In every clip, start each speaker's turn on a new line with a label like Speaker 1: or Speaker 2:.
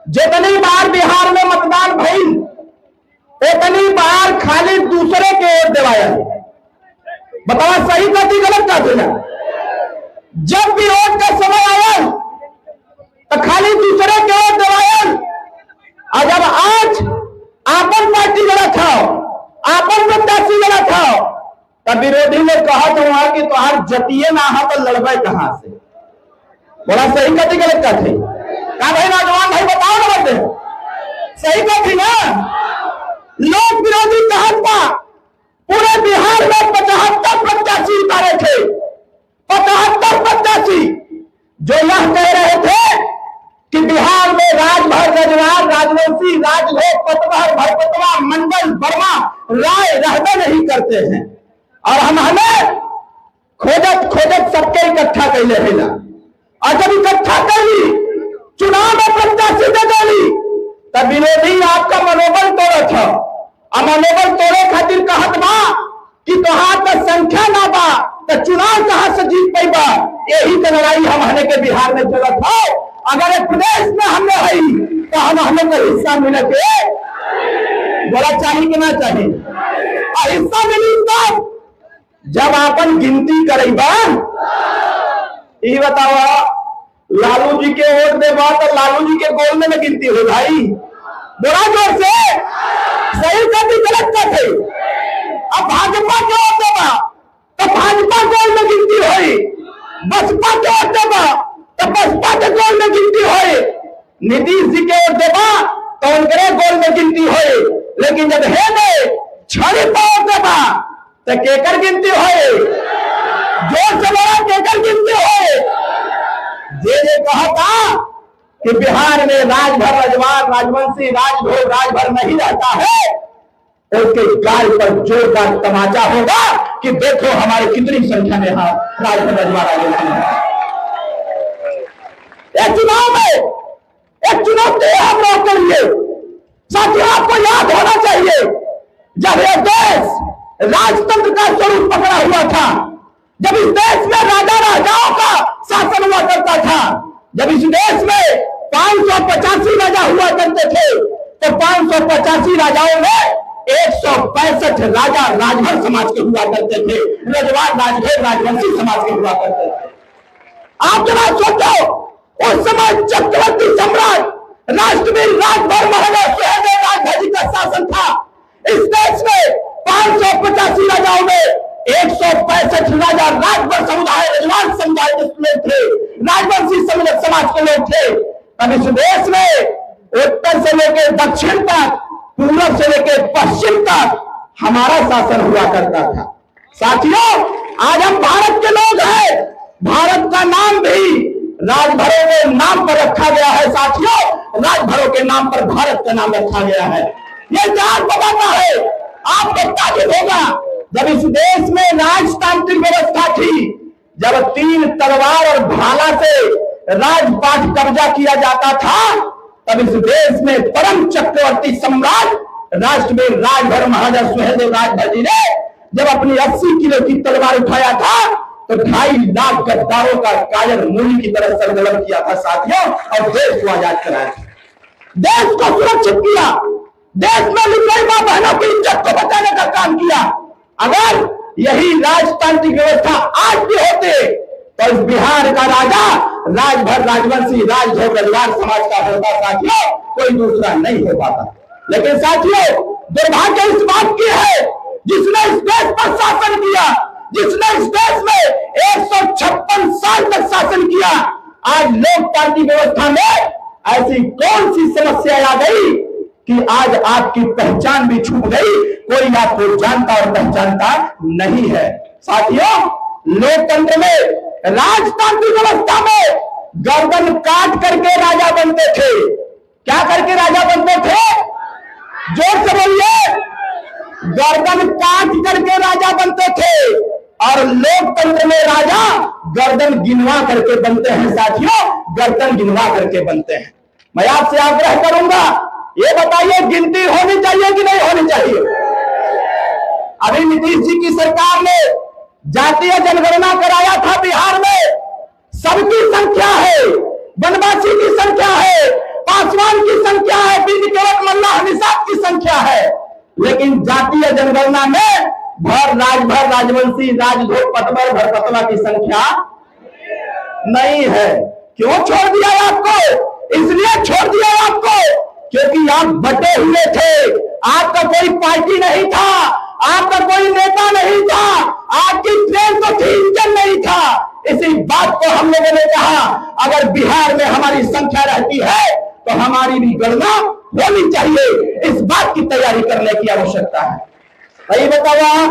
Speaker 1: जितनी बार बिहार में मतदान भइल उतनी बार खाली दूसरे के वोट दिवाया। बताओ सही कहती गलत कहती ना? जब भी वोट का समय आया तो खाली दूसरे के वोट दिवाया। और जब आज आपन पार्टी जरा खाओ, आपन प्रत्याशी जरा खाओ, तब विरोधी ने कहा तो वहां की तोहार जतिये ना हा तो लड़बे कहां से? बोला सही कहती गलत कहती? कहा भाई नौजवान भाई बताओ ना बते सही कहती ना? लोक विरोधी कहता पूरे बिहार में 75 प्रत्याशी उतारे थे। 75 प्रत्याशी जो यह कह रहे थे कि बिहार में राजभर, रजवार, राजवंशी, राजभोग, पतवार, भरपतवा, मंडल, वर्मा, राय रहबे नहीं करते हैं। और हमें खोजत खोजत सबके इकट्ठा कैले है। और जब इकट्ठा कैली चुनाव में प्रत्याशी दे देली तब विरोधी आपका मनोबल तोड़े था। और मनोबल तोड़े खातिर कहत बा कि तोहार का संख्या ना बा तो चुनाव कहां से जीत पैबा। यही तो लड़ाई हमने के बिहार में चलत हो। अगर एक प्रदेश में हमने है तो हमें का हिस्सा मिले के बोला चाहिए कि ना चाहिए? और हिस्सा मिली तब जब आपन गिनती करेगा। ये बताओ लालू जी के वोट दे बात तो लालू जी के गोल में गिनती हो भाई? बोला जोर से सही करती गलत करते? अब भाजपा के वोट देगा तो भाजपा गोल में गिनती हुई, बसपा के वोट देगा तो बसपा के गोल में गिनती हुई, नीतीश जी के वोट देगा तो उनके गोल में गिनती हुई। लेकिन जब है ने छड़ी पर वोट देगा तो केकर गिनती हुई? जोर से बोला केकर गिनती हुई? जे कहा था कि बिहार में राजभर, रजवार, राजवंशी, राजभोग, राजभर नहीं रहता है तो उसके गाल पर जोरदार तमाचा होगा कि देखो हमारी कितनी संख्या में यहां राजभर, रजवार आगे। एक चुनाव में एक चुनौती हम लोग के लिए साथियों आपको याद होना चाहिए। जब यह देश राजतंत्र का स्वरूप पकड़ा हुआ था, जब इस देश में राजा राजाओं का शासन हुआ करता था, जब इस देश में 585 राजा हुआ करते थे तो 585 राजाओं में 165 राजा राजभर समाज के हुआ करते थे, रजवार, राजभर, राजवंशी समाज के हुआ करते थे। आप जरा सोचो उस समय चक्रवर्ती सम्राट राष्ट्रवीर राजभर महाराजा सुहेलदेव राजभर जी का शासन था। इस देश में 585 राजाओं में 165 राजा राजभर समुदाय, रजवार समुदाय के लोग थे, राजवंशी समाज के लोग थे। तब इस देश में उत्तर से लेकर दक्षिण तक, पूर्व से लेकर पश्चिम तक हमारा शासन हुआ करता था। साथियों आज हम भारत के लोग हैं, भारत का नाम भी राजभरों के नाम पर रखा गया है। साथियों राजभरों के नाम पर भारत का नाम रखा गया है। यह इतिहास बताता है, आपको ताजुब होगा जब इस देश में राजतांत्रिक व्यवस्था थी, जब 3 तलवार और भाला से राजपाट कब्जा किया जाता था, तब इस देश में परम चक्रवर्ती सम्राट राष्ट्रवीर राजभर महाराजा सुहेलदेव राजभर जी ने जब अपनी 80 किलो की तलवार उठाया था तो 2.5 लाख गद्दारों का कायर मूली की तरह सरगर्म किया था साथियों, और देश को आजाद कराया, देश को सुरक्षित किया, देश में लिखई मां बहनों की इज्जत को बचाने का काम किया। अगर यही राजतांत्रिक व्यवस्था आज भी होते तो इस बिहार का राजा राजभर, राजवंशी, राजभोग, रजवार समाज का होता साथियों, कोई दूसरा नहीं हो पाता। लेकिन साथियों दुर्भाग्य इस बात की है जिसने इस देश पर शासन किया, जिसने इस देश में 156 साल तक शासन किया, आज लोकतांत्रिक व्यवस्था में ऐसी कौन सी समस्या आ गई कि आज आपकी पहचान भी छूट गई, कोई आपको जानता और पहचानता नहीं है। साथियों लोकतंत्र में, राजतांत्रिक व्यवस्था में गर्दन काट करके राजा बनते थे। क्या करके राजा बनते थे? जोर से बोलिए। गर्दन काट करके राजा बनते थे। और लोकतंत्र में राजा गर्दन गिनवा करके बनते हैं साथियों, गर्दन गिनवा करके बनते हैं। मैं आपसे आग्रह करूंगा, ये बताइए गिनती होनी चाहिए कि नहीं होनी चाहिए? अभी नीतीश जी की सरकार ने जातीय जनगणना कराया था बिहार में, सबकी संख्या है, वनवासी की संख्या है, पासवान की संख्या है, बिन केवट मल्लाह निषाद की संख्या है, लेकिन जातीय जनगणना में भर राजवंशी राजधोक पतवर भरपतवा की संख्या नहीं है। क्यों छोड़ दिया आपको? इसलिए छोड़ दिया आपको क्योंकि आप बटे हुए थे, आपका कोई पार्टी नहीं था, आपका कोई नेता नहीं था, आपकी ट्रेन तो थी, इंजन नहीं था। इसी बात को हम लोगों ने कहा अगर बिहार में हमारी संख्या रहती है तो हमारी भी गणना होनी चाहिए, इस बात की तैयारी करने की आवश्यकता है। सही बताओ,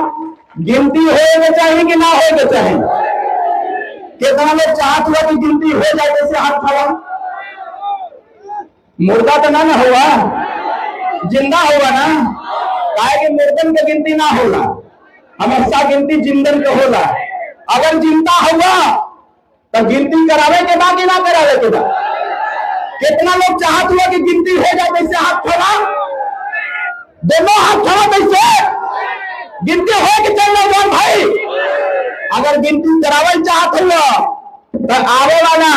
Speaker 1: गिनती होने चाहिए कि ना होने चाहिए? कितना लोग चाहते हुआ कि गिनती हो जाए? जैसे हाथ खड़ा मुर्दा तो ना हुआ, जिंदा होगा ना, काहे कि मुर्दन की गिनती ना होगा, हमेशा गिनती जिंदन के होला। अगर जिंदा होगा तो गिनती करावे के बाद कि ना करावे के बाद? कितना लोग चाहते हुआ कि गिनती हो जाए? जैसे हाथ खड़ा, दोनों हाथ खड़ा, कैसे गिनती हो कि चल नौजवान भाई? अगर गिनती करावल चाहते हुआ तो आवे वाला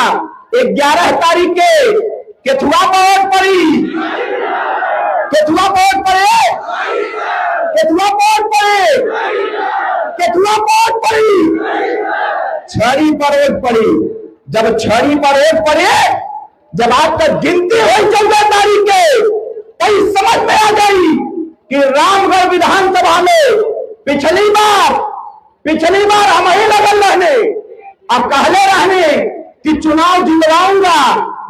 Speaker 1: 11 तारीख के केथुआ वोट पड़ी, केथुआ वोट पड़े, केथुआ वोट पड़े, केथुआ वोट पड़ी, छड़ी पर वोट पड़ी। जब छड़ी पर वोट पड़े, जब आपका गिनती हुई 14 तारीख के, तो समझ में आ गई कि रामगढ़ विधानसभा में पिछली बार हम ही लगल रहने, अब कहले रहने कि चुनाव जितवाऊंगा,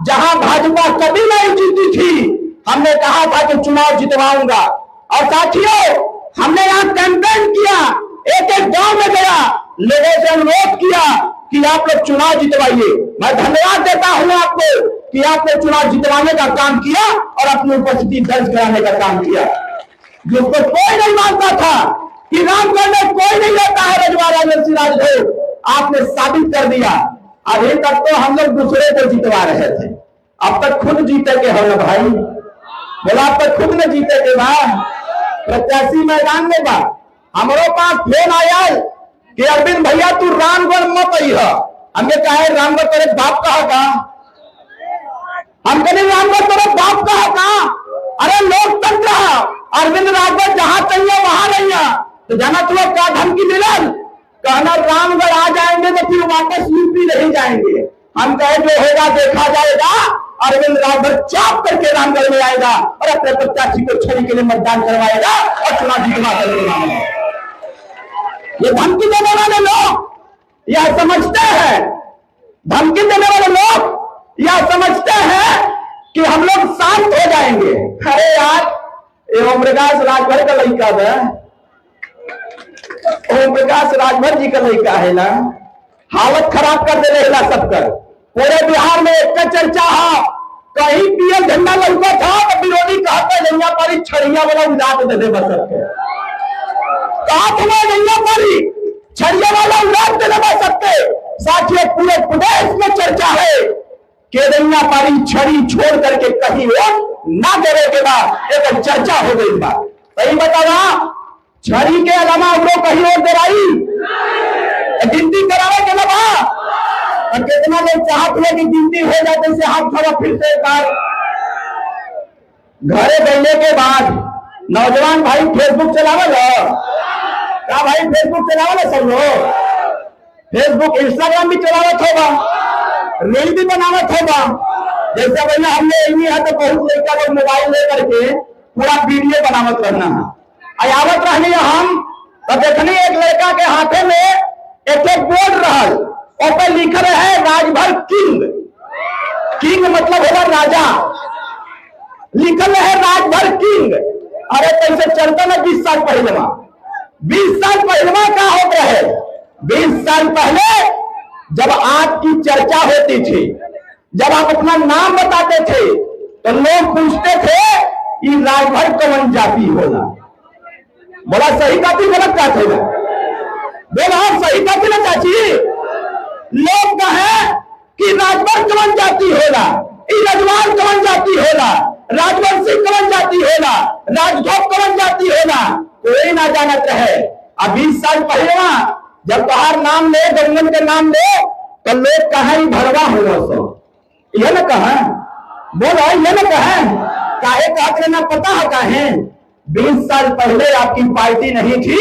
Speaker 1: जहां भाजपा कभी नहीं जीती थी हमने कहा था कि चुनाव जितवाऊंगा। और साथियों, हमने यहां कैंपेन किया, एक एक गांव में गया, लोगों से अनुरोध किया कि आप लोग चुनाव जितवाइए। मैं धन्यवाद देता हूं आपको कि आपने चुनाव जितवाने का काम किया और अपनी उपस्थिति दर्ज कराने का काम किया, जिसको कोई नहीं मानता था कि रामगढ़ में कोई नहीं रहता है रजवाड़ा राजवंशी राजधोक, आपने साबित कर दिया। अभी तक तो हम लोग दूसरे को जितवा रहे थे, अब तक खुद जीते के हो ना भाई, बोला अब तक खुद में जीते के बाद प्रत्याशी मैदान में बा। हमारे पास फोन आया कि अरविंद भैया तू रामगढ़ मत आई है। हमने कहा रामगढ़ तेरे बाप कहा का? हम कहने रामगढ़ तेरे बाप कहा का? अरे लोकतंत्र, अरविंद राजभर जहां चाहिए वहां नहीं है। तो जाना तुम क्या धमकी मिलल? कहना रामगढ़ आ जाएंगे तो फिर वापस यूपी नहीं जाएंगे। हम कहे जो होगा देखा जाएगा, अरविंद राजभर चाप करके रामगढ़ में आएगा और अपने प्रत्याशी को छड़ी के लिए मतदान करवाएगा और चुनाव जितवा करके। ये धमकी देने वाले लोग यह समझते हैं, धमकी देने वाले लोग यह समझते हैं कि हम लोग शांत हो जाएंगे। अरे यार, ओम प्रकाश राजभर का लड़का है, ओम प्रकाश राजभर जी का लड़का है ना, हालत खराब कर दे रहे सबकर। पूरे बिहार में एक चर्चा है, कहीं पीएम झंडा लौका था तो विरोधी कहते जंगा पारी छड़िया वाला उड़ा दे बस सबके, कहा तुम्हें जंगा पारी छड़िया वाला उड़ा दे बस सबके। साथियों, पूरे प्रदेश में चर्चा है कि जंगा पारी छड़ी छोड़ करके कहीं वोट ना देने के बाद एक चर्चा हो गई बात। सही बतावा, छड़ी के अलावा वो कहीं और देराई गिनती करावे के अलावा। और कितना लोग चाहते हैं कि गिनती हो जाते से हाथ खड़ा फिर से एक बार घरे बैठने के बाद। नौजवान भाई फेसबुक चलावल क्या भाई? फेसबुक चलावल सब लोग, फेसबुक इंस्टाग्राम भी चलावत होगा, रील भी बनावत होगा। जैसे भैया हमने यही है तो बहुत लड़का लोग मोबाइल लेकर के पूरा वीडियो बनावत रहना है, आयावत रहनी हम तो देखनी एक लड़का के हाथे में एक बोर्ड रहल, और पे लिखल है राजभर किंग। किंग मतलब होगा राजा, लिखल है राजभर किंग। अरे कैसे चलता ना 20 साल पहले, 20 साल पहले क्या होता है? 20 साल पहले जब आपकी चर्चा होती थी, जब आप अपना नाम बताते थे तो लोग पूछते थे ये राजभर कौन जाति होला। बोला सही काफी गलत का थे? बोला सही काफी ना चाची। लोग कहे कि राजभर कौन जाति होला, रजवाड़ कौन जाति होला, राजवंशी कौन जाति होला, राजधोक कौन जाति होला, कोई ना जानत रहे। अब 20 साल पहले जब बाहर नाम ले, गंगन के नाम ले तो लोग कहे भरवा होगा सो, ये न कहे, बोलो ये न कहे काहे कहत रहना पता है काहे? 20 साल पहले आपकी पार्टी नहीं थी,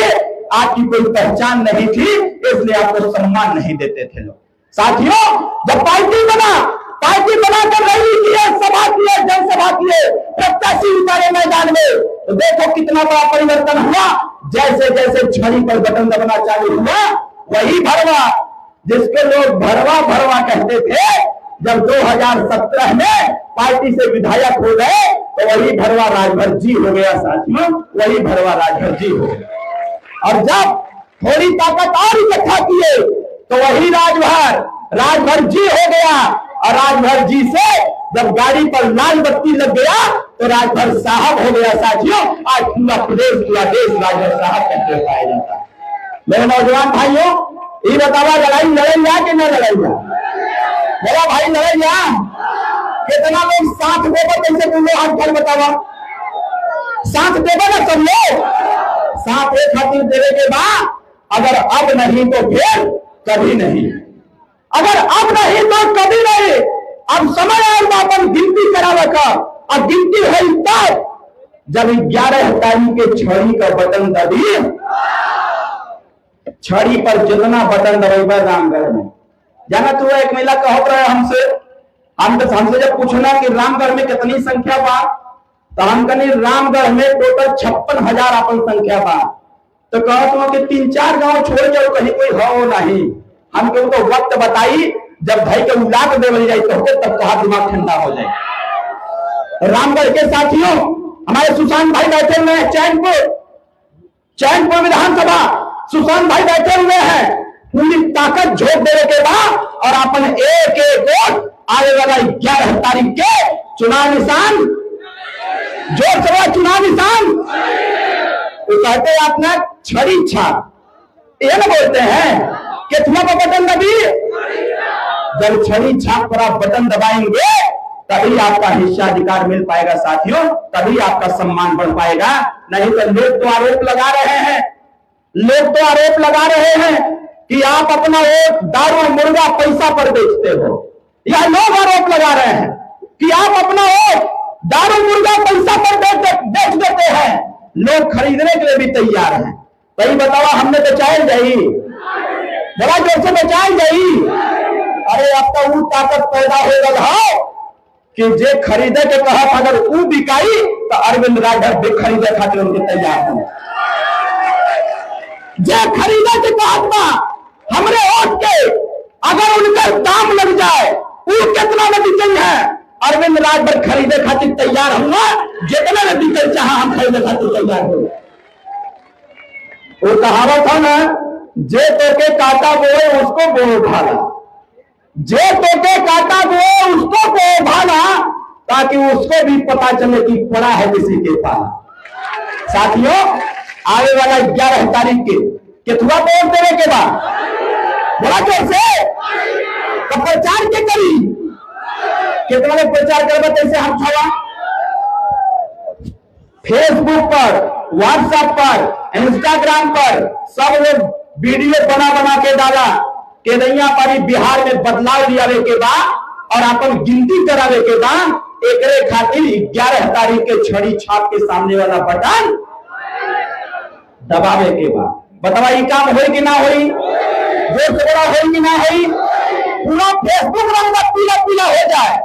Speaker 1: आपकी कोई पहचान नहीं थी, इसलिए आपको सम्मान नहीं देते थे लोग। साथियों, जब पार्टी बनाकर रैली किए, सभा किए, जनसभा किए, प्रत्याशी उतारे मैदान में, तो देखो कितना बड़ा परिवर्तन हुआ। जैसे जैसे छड़ी पर बटन दबना चालू हुआ, वही भरवा जिसको लोग भरवा भरवा कहते थे, जब 2017 में पार्टी से विधायक हो गए तो वही भरवा राजभर जी हो गया। साथियों, वही भरवा राजभर जी हो गया। और जब थोड़ी ताकत और इकट्ठा किए तो वही राजभर जी हो गया। और राजभर जी से जब गाड़ी पर लाल बत्ती लग गया तो राजभर साहब हो गया। साथियों, आज पूरा प्रदेश, पूरा देश राजभर साहब कहते पाया जाता है। मेरे नौजवान भाइयों, ये बतावा लड़ाई लड़ेगा कि न लड़ेगा? मेरा भाई लड़ेगा? कितना लोग साथ देगा? कैसे तुम लोग हाथ खड़े बतावा? साथ देगा ना सब लोग? साथ एक खातिर देने के बाद अगर अब नहीं तो फिर कभी नहीं, अगर अब नहीं तो कभी नहीं। अब समय आएगा अपन गिनती करावे का, और गिनती है तब जब 11 तारीख के छड़ी का बटन दबी। छड़ी पर जितना बटन दबेगा रामगढ़ में, जाना तू एक महिला कह रहे हमसे जब पूछना कि रामगढ़ में कितनी संख्या बा, तो हम कहीं रामगढ़ में टोटल 56,000 अपन संख्या बा। तो कहत कि 3-4 गांव छोड़ के कहीं कोई हो नहीं। हम क्यों तो वक्त बताई, जब भाई के उलाद दे जाए तो तब तो दिमाग ठंडा हो जाए। रामगढ़ के साथियों, हमारे सुशांत भाई बैठे हुए हैं, चैनपुर विधानसभा सुशांत भाई बैठे हुए हैं। पूरी ताकत झोंक देने के बाद और अपन एक वोट आने वाला 11 तारीख के चुनाव निशान, जोर से चुनाव निशान तो कहते हैं अपना छड़ी छाप, ये ना बोलते हैं कितना का बटन दबी। जब छड़ी छाप पर आप बटन दबाएंगे तभी आपका हिस्साधिकार मिल पाएगा। साथियों, तभी आपका सम्मान बढ़ पाएगा। नहीं तो लोग तो आरोप लगा रहे हैं कि आप अपना वोट दारू मुर्गा पैसा पर बेचते हो, या लोग आरोप लगा रहे हैं कि आप अपना वोट दारू मुर्गा पैसा पर बेच देते हैं। लोग खरीदने के लिए भी तैयार हैं। वही बतावा, हमने बचाए जाई, बड़ा जोर से बचाए जाई। अरे अब तो वो ताकत पैदा हो गई कि जे खरीदे के कहा अगर वो बिकाई तो अरविंद राजभर भी खरीदे खातिर उनके तैयार हैं। जे खरीदे के कहा हमरे वोट के अगर उनका दाम लग जाए, वो कितना में बिकल है, अरविंद राजभर खरीदे खातिर तैयार हुआ। जितना में बिकल चाह हम खरीदे खातिर तैयार हो। वो कहावत है ना, जे तोके काटा बोए उसको बो भाला, जे तोके काटा बोए उसको बो भाला, ताकि उसको भी पता चले कि पड़ा है किसी के पास। साथियों, आने वाला 11 तारीख के कितना वोट देने के बाद बड़ा जोर से तो प्रचार के करी, कितना लोग प्रचार कर बताइए हम छवा फेसबुक पर, व्हाट्सएप पर, इंस्टाग्राम पर सब लोग वीडियो बना के डाला कि नैया पारी बिहार में बदलाव लियावे के बाद और अपन गिनती करावे के बाद एक खातिर 11 तारीख के छड़ी छाप के सामने वाला बटन दबावे के बाद बतावा ये काम होई कि ना होई, जोर से बड़ा होई कि ना होई। पूरा फेसबुक रंग पीला पीला हो जाए,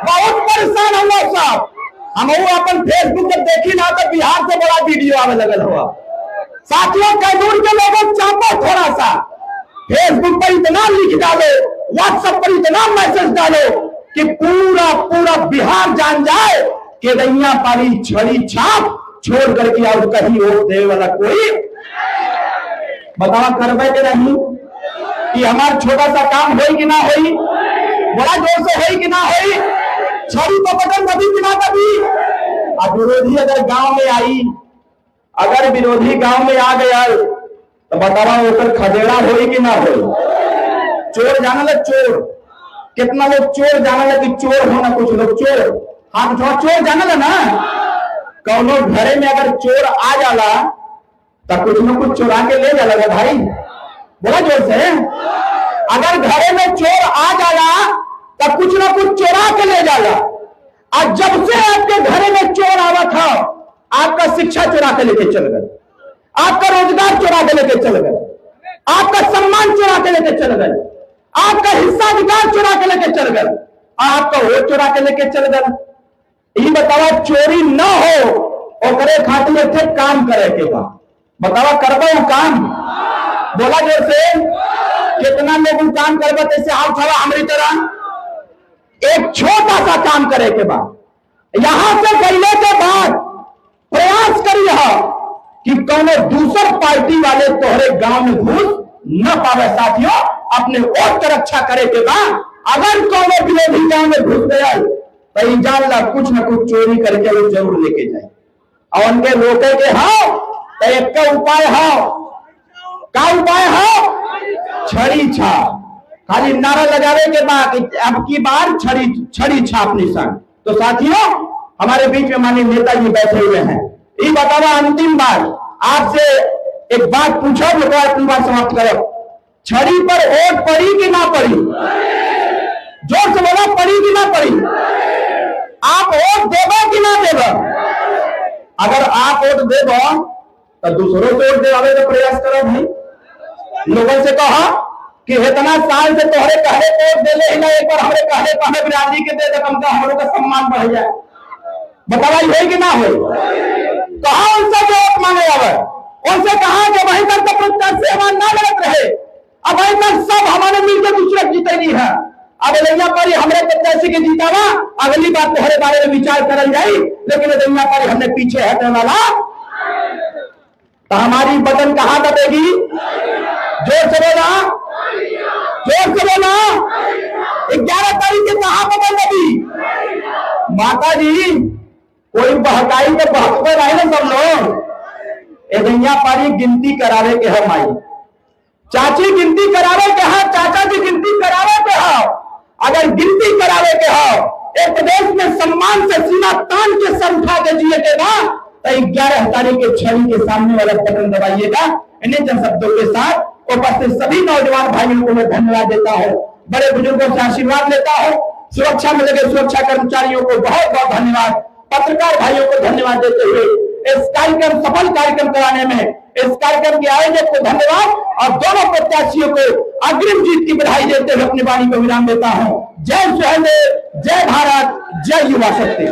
Speaker 1: बहुत परेशान हुआ साहब। हम अपन फेसबुक पर देखी ना तो बिहार से बड़ा वीडियो आवे लगल हुआ। साथियों, कैमूर के लोगों चापो थोड़ा सा, फेसबुक पर इतना लिख डालो, व्हाट्सएप पर इतना मैसेज डालो कि पूरा बिहार जान जाए कि नैया पारी छड़ी छाप छोड़ करके और कहीं वोट देने वाला कोई बतावा करवे के नहीं कि हमारा छोटा सा काम होई कि ना होई, बड़ा जोर से होई कि ना होई। छड़ी तो बटन दबी कि ना दबी। अब विरोधी अगर गांव में आई, अगर विरोधी गांव में आ गया तो बतावा उधर खदेड़ा होई कि ना होई। चोर जाना लग, चोर कितना लोग चोर जाना लग कि चोर होना, कुछ लोग चोर हाथ उठा चोर जाना ना। कौनो घरे में अगर चोर आ जाला तो कुछ न कुछ चुरा के ले जाला भाई, बोला जोर से। अगर घरे में चोर आ जाला तो कुछ न कुछ चुरा के ले जाला। और जब से आपके घरे में चोर शिक्षा चुरा के लेके चल गए, आपका रोजगार चुरा के लेके चल गए, आपका सम्मान चुरा के लेके चल गए, आपका हिस्सा अधिकार चुरा के लेके चल गए, आपका वोट चुरा के लेके चल गए। ये बतावा चोरी न हो ओकरे खातिर थे काम करे के बा, बतावा करबो काम, बोला जैसे कितना लोग काम करबो तैसे हाथ हवा हमारी तरह एक छोटा सा काम करे के बाद यहां से गईले के बाद प्रयास करिए कि कौन दूसर पार्टी वाले तोहरे गांव में घुस न पावे। साथियों, अपने वोट की रक्षा करे के बाद अगर कौन विरोधी गांव में घुस गया तो जान ला कुछ न कुछ चोरी करके वो जरूर लेके जाए और उनके रोके के हो तो एक का उपाय हो, का उपाय हो, छड़ी छाप। खाली नारा लगावे के बाद अब की बार छड़ी छाप निशान। तो साथियों, हमारे बीच में माननीय नेताजी बैठे हुए हैं, ये बतावा अंतिम बार आपसे एक बात पूछो, अपनी बात समाप्त करो। छड़ी पर वोट पड़ी कि ना पड़ी? जोर से बोला, पड़ी कि ना पड़ी? आप वोट देबो कि ना देबो? अगर आप वोट देबो तो दूसरों को वोट देवावे का प्रयास करो भाई। लोगों से कहा कि इतना साल से तोहरे कहले वोट दे ले ना, एक बार हमरे कहले पे हमें बिरादरी के दे दे, कम का हमरों का सम्मान बढ़ जाए। बतावा ये कि ना हो? कहा उनसे वोट मांगे आवे, उनसे कहा कि वहीं तक तो प्रत्याशी हमारे ना लड़त रहे, अब वहीं तक सब हमारे मिलकर दूसरे जीते नहीं है। अब लैया पर हमरे प्रत्याशी के जीतावा, अगली बात तोहरे बारे में विचार करल जाई, लेकिन लैया पर हमने पीछे हटने वाला तो हमारी बटन कहां दबेगी? जोर से बोला, जोर से बोला। 11 तारीख के कहां बटन दबी? माता जी, कोई बहकाई तो बहकते रहे ना सब लोग। एदैया पारी गिनती करावे के है माई, चाची गिनती करावे के है, चाचा जी गिनती करावे के है। अगर गिनती करावे के हो एक प्रदेश में सम्मान से सीना तान के सर उठा के जिए के ना, तो 11 तारीख के छड़ी के सामने वाला बटन दबाइएगा। इन्हीं जन शब्दों के साथ उपस्थित सभी नौजवान भाइयों को मैं धन्यवाद देता हूँ, बड़े बुजुर्गों से आशीर्वाद लेता हूँ, सुरक्षा में लगे सुरक्षा कर्मचारियों को बहुत बहुत धन्यवाद, पत्रकार भाइयों को धन्यवाद देते हुए इस कार्यक्रम सफल कार्यक्रम कराने में इस कार्यक्रम के आयोजक को धन्यवाद और दोनों प्रत्याशियों को अग्रिम जीत की बधाई देते हुए अपनी वाणी को विराम देता हूं। जय सहदेव, जय भारत, जय युवा शक्ति।